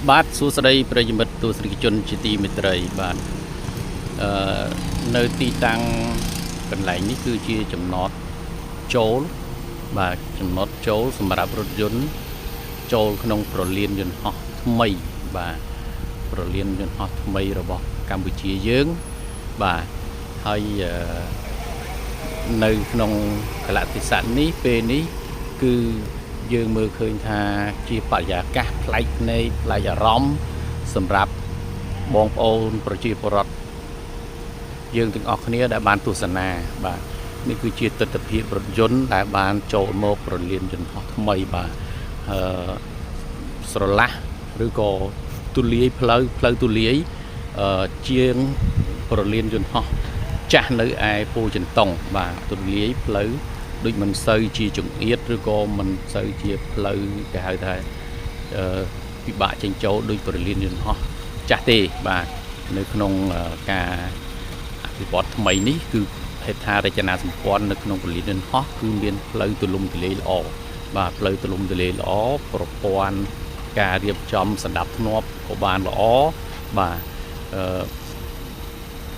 បាទសួស្តីប្រិយមិត្តទស្សនិកជនជាទីមេត្រីបាទនៅទីតាំងកន្លែងនេះគឺជាចំណតចូលបាទចំណតចូលសម្រាប់រថយន្តចូលក្នុងប្រលានយន្តហោះថ្មីបាទប្រលានយន្តហោះថ្មីរបស់កម្ពុជាយើងបាទហើយនៅក្នុងកលៈទេសៈនេះពេលនេះគឺយើងមើលឃើញថាជាបរិយាកាសប្លែកភ្នែកប្លែកអារម្មណ៍សម្រាប់បងប្អូនប្រជាពលរដ្ឋយើងទាំងអស់គ្នាដែលបានទស្សនាបាទនេះគឺជាទស្សនវិជ្ជារថយន្តដែលបានចូលមកប្រលានយន្តហោះថ្មីបាទស្រឡះឬក៏ទូលាយផ្លូវទូលាយជាងប្រលានយន្តហោះចាស់នៅឯពោធិ៍ចិនតុងបាទទូលាយផ្លូវដូចមិនសូវជាចង្អៀតឬក៏មិនសូវជាផ្លូវគេហៅថាពិបាកចេញចូលដូចប្រលានយន្តហោះចាស់ទេបាទនៅក្នុងការអភិវឌ្ឍថ្មីនេះគឺហេដ្ឋារចនាសម្ព័ន្ធនៅក្នុងប្រលានយន្តហោះគឺមានផ្លូវទូលំទូលាយល្អបាទផ្លូវទូលំទូលាយល្អប្រព័ន្ធការរៀបចំសណ្ដាប់ធ្នាប់ក៏បានល្អបាទ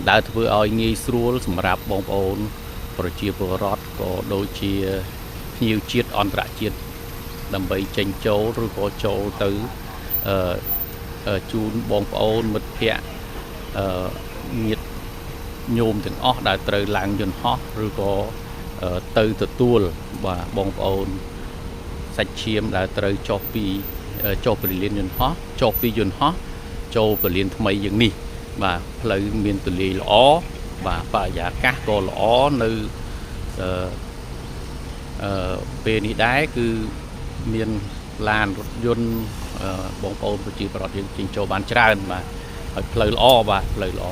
ដែលធ្វើឲ្យងាយស្រួលសម្រាប់បងប្អូនប្រជាពលរដ្ឋក៏ដូចជាភ្ញៀវជាតិអន្តរជាតិដើម្បីចេញចូលឬក៏ចូលទៅជូនបងប្អូនមិត្តភ័ក្តិញាតិញោមទាំងអស់ដែលត្រូវឡើងយន្តហោះឬក៏ទៅទទួលបាទបងប្អូនសាច់ឈាមដែលត្រូវចុះប្រលានយន្តហោះចុះពីយន្តហោះចូលប្រលានថ្មីយ៉ាងនេះបាទផ្លូវមានទូលាយល្អបាទបរិយាកាសក៏ល្អនៅពេលនេះដែរគឺមានឡានរថយន្តបងប្អូនប្រជាពលរដ្ឋយើងចេញចូលបានច្រើនបាទហើយផ្លូវល្អបាទផ្លូវល្អ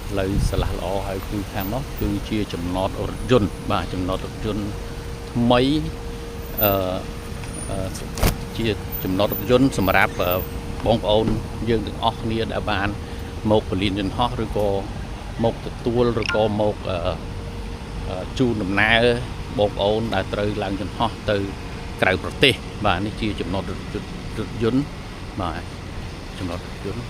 ផ្លូវស្លាស់ល្អហើយគឺខាងនោះគឺជាចំណតរថយន្តបាទចំណតរថយន្តថ្មីជាចំណតរថយន្តសម្រាប់បងប្អូនយើងទាំងអស់គ្នាដែលបានមកប្រលានយន្តហោះឬក៏មកទទួលឬក៏មកជូនដំណើរបងប្អូនដែលត្រូវឡើងយន្តហោះទៅក្រៅប្រទេសបាទនេះជាចំណតរថយន្តបាទចំណតរថយន្ត